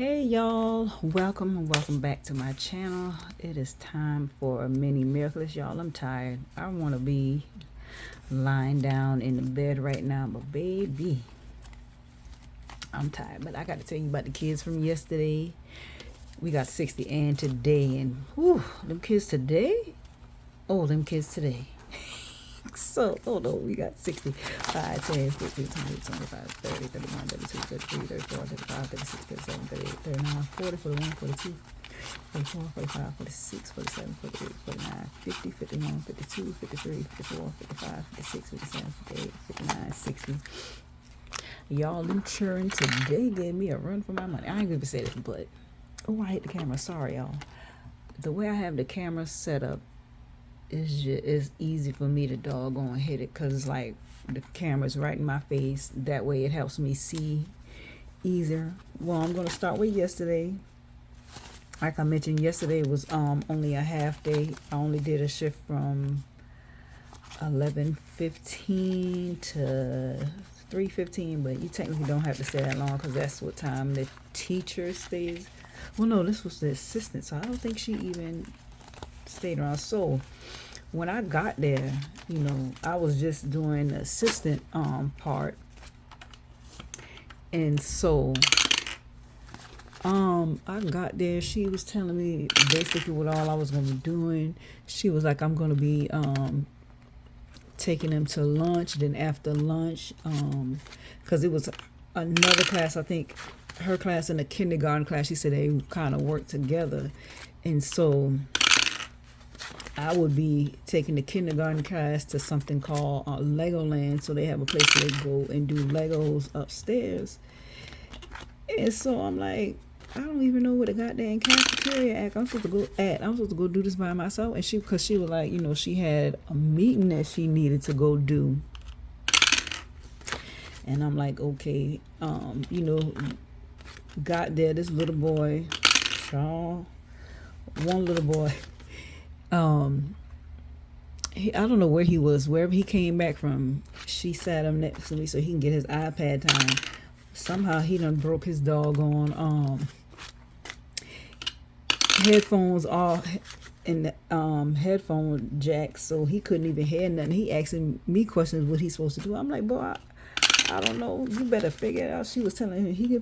Hey y'all, welcome and welcome back to my channel. It is time for a mini Miercoles, y'all. I'm tired. I want to be lying down in the bed right now, but baby, I'm tired. But I got to tell you about the kids from yesterday. We got 60 and today, and whew, them kids today. Oh, them kids today. So, hold on, we got 60, 5, 10, 15, 20, 25, 30, 31, 32, 33, 34, 35, 36, 37, 38, 39, 40, 41, 42, 44, 45, 46, 47, 48, 49, 50, 51, 52, 53, 54, 55, 56, 57, 58, 59, 60. Y'all, them children today gave me a run for my money. I ain't even said it, but, oh, I hate the camera. Sorry, y'all. The way I have the camera set up, it's easy for me to doggone hit it because it's like the camera's right in my face. That way it helps me see easier. Well, I'm going to start with yesterday. Like I mentioned, yesterday was only a half day. I only did a shift from 11:15 to 3:15, but you technically don't have to stay that long because that's what time the teacher stays. Well, no, this was the assistant, so I don't think she even stayed around. So when I got there, I was just doing the assistant part. And so I got there, she was telling me basically what all I was gonna be doing. She was like, I'm gonna be taking them to lunch, then after lunch, because it was another class, I think her class and the kindergarten class, she said they kind of work together. And so I would be taking the kindergarten class to something called Legoland. So they have a place where they go and do Legos upstairs. And so I'm like, I don't even know what the goddamn cafeteria act I'm supposed to go at. I'm supposed to go do this by myself. And because she was like, she had a meeting that she needed to go do. And I'm like, okay, got there, this little boy, one little boy, I don't know where he was, wherever he came back from, she sat him next to me so he can get his iPad time. Somehow he done broke his doggone headphones off in the headphone jack, so he couldn't even hear nothing. He asking me questions what he's supposed to do. I'm like, boy, I don't know, you better figure it out. She was telling him he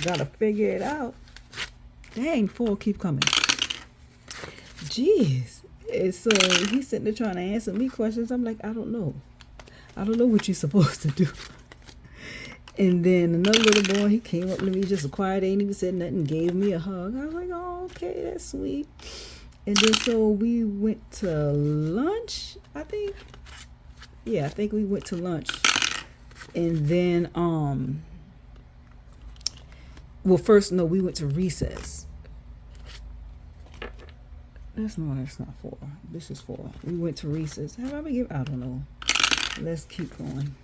gotta figure it out. Dang, four keep coming. Jeez. And so he's sitting there trying to answer me questions. I'm like, I don't know what you're supposed to do. And then another little boy, he came up to me just quiet, ain't even said nothing, gave me a hug. I was like, oh, okay, that's sweet. And then so we went to lunch, I think. Yeah, I think we went to lunch. And then, we went to recess. That's not 4. This is 4. We went to recess. How about we give? I don't know. Let's keep going.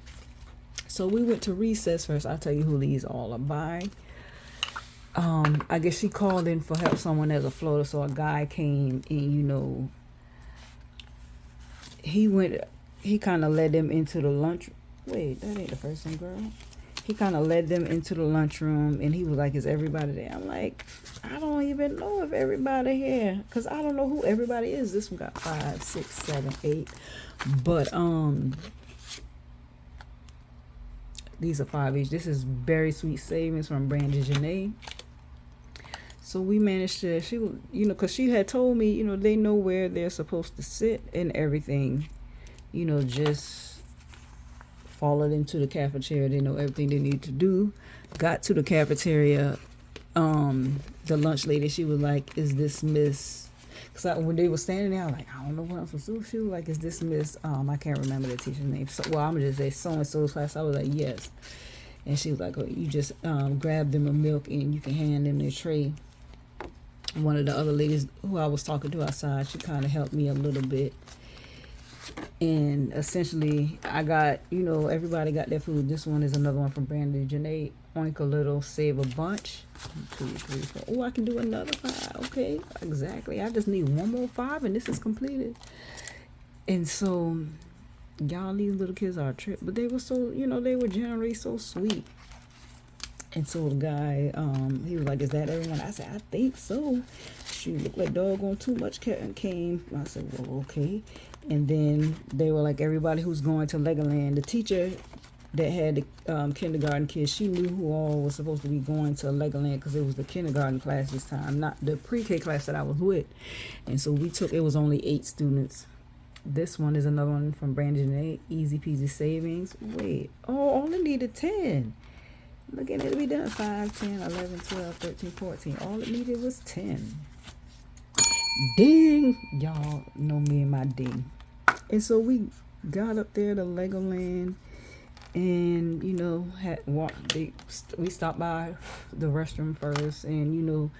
So we went to recess first. I'll tell you who these all are by. I guess she called in for help someone as a floater. So a guy came and, he kind of led them into the lunch. Wait, that ain't the first one, girl. He kind of led them into the lunchroom, and he was like, is everybody there? I'm like, I don't even know if everybody here, because I don't know who everybody is. This one got 5, 6, 7, 8. But, these are 5 each. This is Berry Sweet Savings from Brandy Janae. So we managed to, she was, because she had told me, they know where they're supposed to sit and everything. Just followed into the cafeteria. They know everything they need to do. Got to the cafeteria. The lunch lady, she was like, is this Miss? Because when they were standing there, I was like, I don't know what I'm supposed to do. She was like, is this Miss? I can't remember the teacher's name. So, well, I'm going to just say so-and-so's class. I was like, yes. And she was like, oh, you just grab them a milk and you can hand them their tray. One of the other ladies who I was talking to outside, she kind of helped me a little bit. And essentially, I got, everybody got their food. This one is another one from Brandy Janae. Oink a little, save a bunch. 1, 2, 3, 4. Oh, I can do another 5. Okay, exactly. I just need one more 5, and this is completed. And so, y'all, these little kids are a trip. But they were so, they were generally so sweet. And so the guy, he was like, "Is that everyone?" I said, "I think so." She looked like doggone too much came. I said, "Well, okay." And then they were like, everybody who's going to Legoland. The teacher that had the kindergarten kids, she knew who all was supposed to be going to Legoland because it was the kindergarten class this time, not the pre-K class that I was with. And so it was only 8 students. This one is another one from Brandon A. Easy Peasy Savings. Wait, only needed 10. Look at it, it'll be done. 5, 10, 11, 12, 13, 14. All it needed was 10. Ding! Y'all know me and my ding. And so we got up there to Legoland and, we stopped by the restroom first and,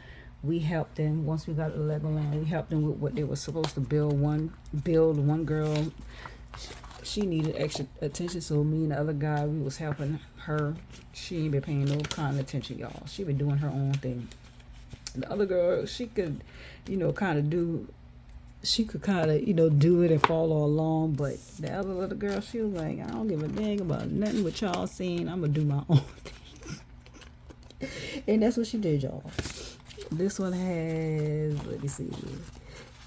we helped them. Once we got to Legoland, we helped them with what they were supposed to build. One girl, she needed extra attention, so me and the other guy, we was helping her. She ain't been paying no kind of attention, y'all. She been doing her own thing. The other girl, she could, she could kind of, do it and follow along. But the other little girl, she was like, I don't give a dang about nothing what y'all saying. I'm going to do my own thing. And that's what she did, y'all. This one has, let me see,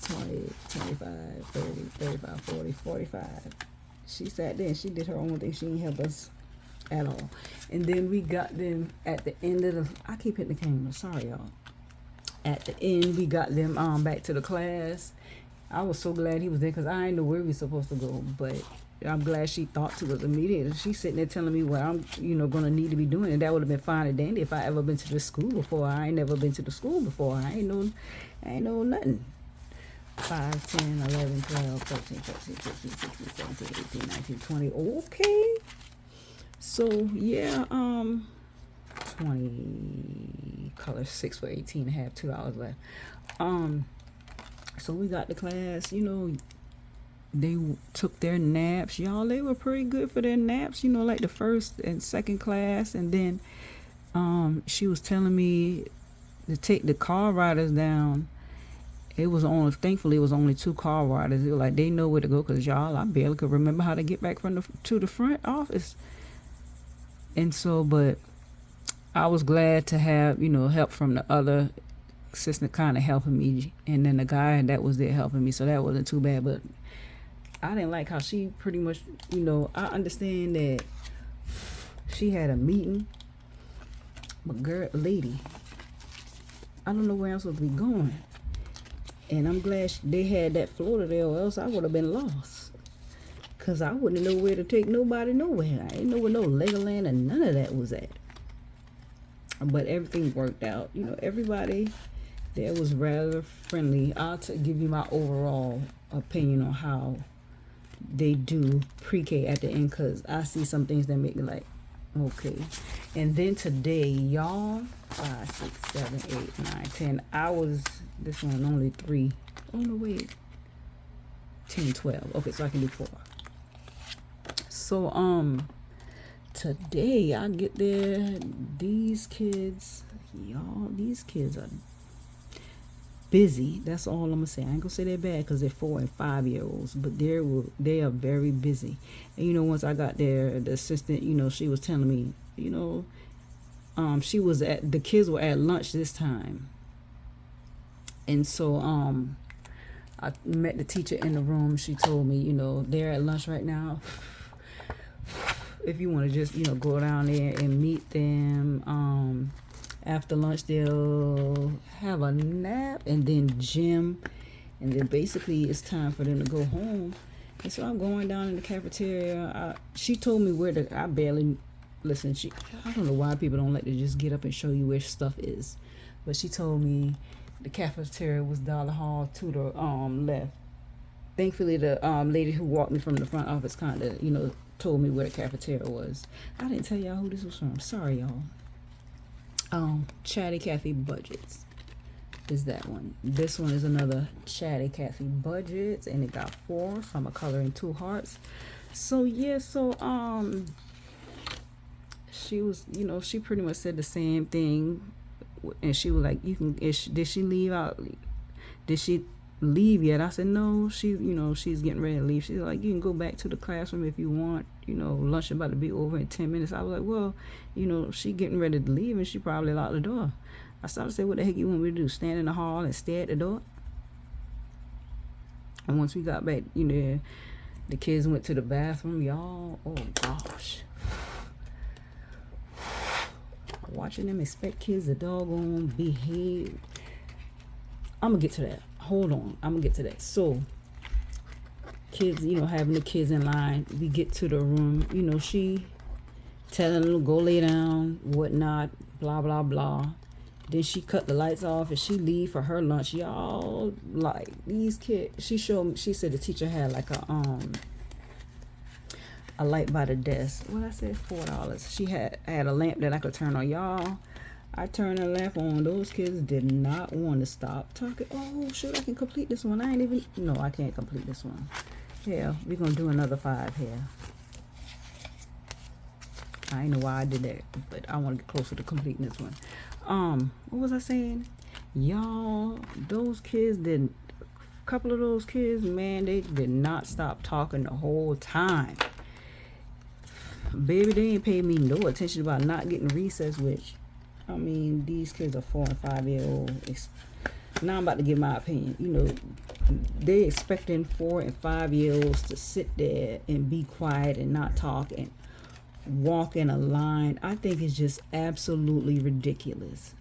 20, 25, 30, 35, 40, 45. She sat there and she did her own thing. She didn't help us at all. And then we got them at the end of I keep hitting the camera. Sorry, y'all. At the end, we got them back to the class. I was so glad he was there because I didn't know where we were supposed to go. But I'm glad she thought to us immediately. She's sitting there telling me what I'm, going to need to be doing. And that would have been fine and dandy if I ever been to this school before. I ain't never been to the school before. I ain't know nothing. 5, 10, 11, 12, 13, 14, 15, 16, 17, 18, 19, 20. Okay. So, yeah, 20, color 6 for 18 and a half, $2 left. So we got the class, they took their naps. Y'all, they were pretty good for their naps, like the first and second class. And then she was telling me to take the car riders down. Thankfully, it was only 2 car riders. They were like, they know where to go because, y'all, I barely could remember how to get back to the front office. And so, but I was glad to have, help from the other assistant kind of helping me. And then the guy that was there helping me. So that wasn't too bad. But I didn't like how she pretty much, I understand that she had a meeting. But girl, lady, I don't know where I'm supposed to be going. And I'm glad they had that floater there, or else I would have been lost. Because I wouldn't know where to take nobody nowhere. I didn't know where no Legoland and none of that was at. But everything worked out. Everybody there was rather friendly. I'll give you my overall opinion on how they do pre-K at the end. Because I see some things that make me like, okay. And then today, y'all, 5, 6, 7, 8, 9, 10 hours. This one only 3. Oh no, wait. 10, 12. Okay, so I can do 4. So today I get there. These kids, y'all, these kids are busy. That's all I'm gonna say. I ain't gonna say they're bad because they're 4 and 5-year-olds, but they are very busy. And once I got there, the assistant, she was telling me, the kids were at lunch this time. And so I met the teacher in the room. She told me, they're at lunch right now. If you want to just, go down there and meet them. After lunch, they'll have a nap and then gym. And then basically it's time for them to go home. And so I'm going down in the cafeteria. She told me I barely, listen, I don't know why people don't like to just get up and show you where stuff is. But she told me the cafeteria was Dollar Hall to the left. Thankfully, the lady who walked me from the front office kind of, told me where the cafeteria was. I didn't tell y'all who this was from. Sorry, y'all. Chatty Cathy Budgets is that one. This one is another Chatty Cathy Budgets, and it got 4, so I'm gonna color in 2 hearts. So yeah, she was, she pretty much said the same thing, and she was like, did she leave out? Did she leave yet. I said, no, she's getting ready to leave. She's like, you can go back to the classroom if you want. Lunch about to be over in 10 minutes. I was like, well, she getting ready to leave and she probably locked the door. I started to say, what the heck you want me to do? Stand in the hall and stare at the door? And once we got back, the kids went to the bathroom, y'all. Oh, gosh. Watching them expect kids to doggone behave. I'm going to get to that. Hold on. I'm going to get to that. So, kids, having the kids in line. We get to the room. She telling them to go lay down, whatnot, blah, blah, blah. Then she cut the lights off and she leave for her lunch. Y'all, like, these kids, she said the teacher had like a light by the desk. Well, I said $4. She had a lamp that I could turn on. Y'all, I turned the lamp on. Those kids did not want to stop talking. Oh, shoot, I can complete this one. No, I can't complete this one. Yeah, we're going to do another 5 here. I ain't know why I did that, but I want to get closer to completing this one. What was I saying? Y'all, those kids a couple of those kids, man, they did not stop talking the whole time. Baby, they ain't paid me no attention about not getting recess, which, I mean, these kids are 4 and 5 year old. Now I'm about to give my opinion. They expecting 4 and 5 year olds to sit there and be quiet and not talk and walk in a line. I think it's just absolutely ridiculous.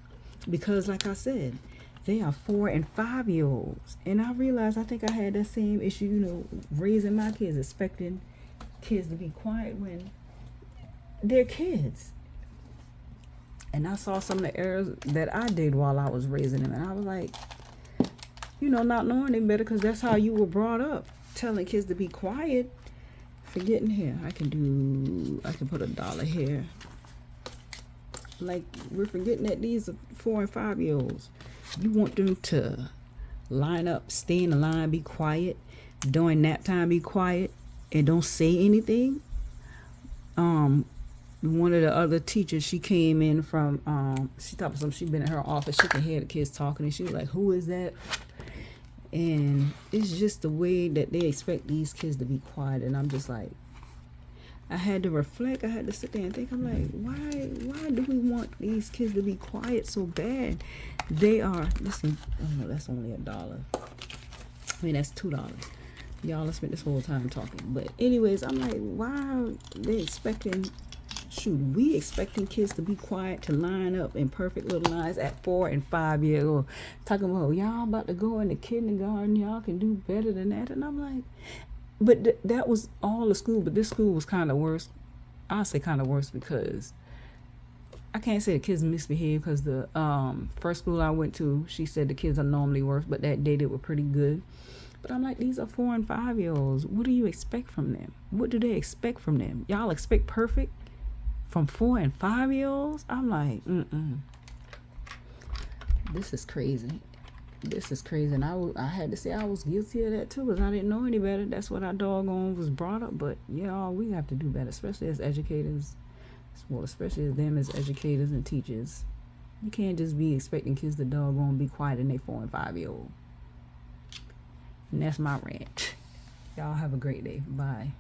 Because like I said, they are 4 and 5 year olds. And I realized I think I had that same issue, raising my kids, expecting kids to be quiet when they're kids. And I saw some of the errors that I did while I was raising them. And I was like, not knowing any better, because that's how you were brought up. Telling kids to be quiet. Forgetting here. I can put $1 here. Like, we're forgetting that these are 4 and 5 year olds. You want them to line up, stay in the line, be quiet. During nap time, be quiet. And don't say anything. One of the other teachers, she came in from, she thought she'd been in her office. She could hear the kids talking, and she was like, who is that? And it's just the way that they expect these kids to be quiet. And I'm just like, I had to reflect. I had to sit there and think. I'm like, why do we want these kids to be quiet so bad? They are, listen, oh no, that's only $1. I mean, that's $2. Y'all, I spent this whole time talking. But anyways, I'm like, why are they expecting, we expecting kids to be quiet, to line up in perfect little lines at 4 and 5 years old, talking about y'all about to go into kindergarten, y'all can do better than that. And I'm like, but that was all the school, but this school was kind of worse. I'll say kind of worse because I can't say the kids misbehaved, because the first school I went to, she said the kids are normally worse, but that day they were pretty good. But I'm like, these are 4 and 5 year olds. What do you expect from them? What do they expect from them? Y'all expect perfect from 4 and 5 year olds? I'm like, this is crazy. This is crazy. And I had to say I was guilty of that too, because I didn't know any better. That's what I doggone was brought up. But yeah, we have to do better, especially as educators. Well, especially as them as educators and teachers. You can't just be expecting kids to doggone be quiet and they 4 and 5 year old. And that's my rant. Y'all have a great day. Bye.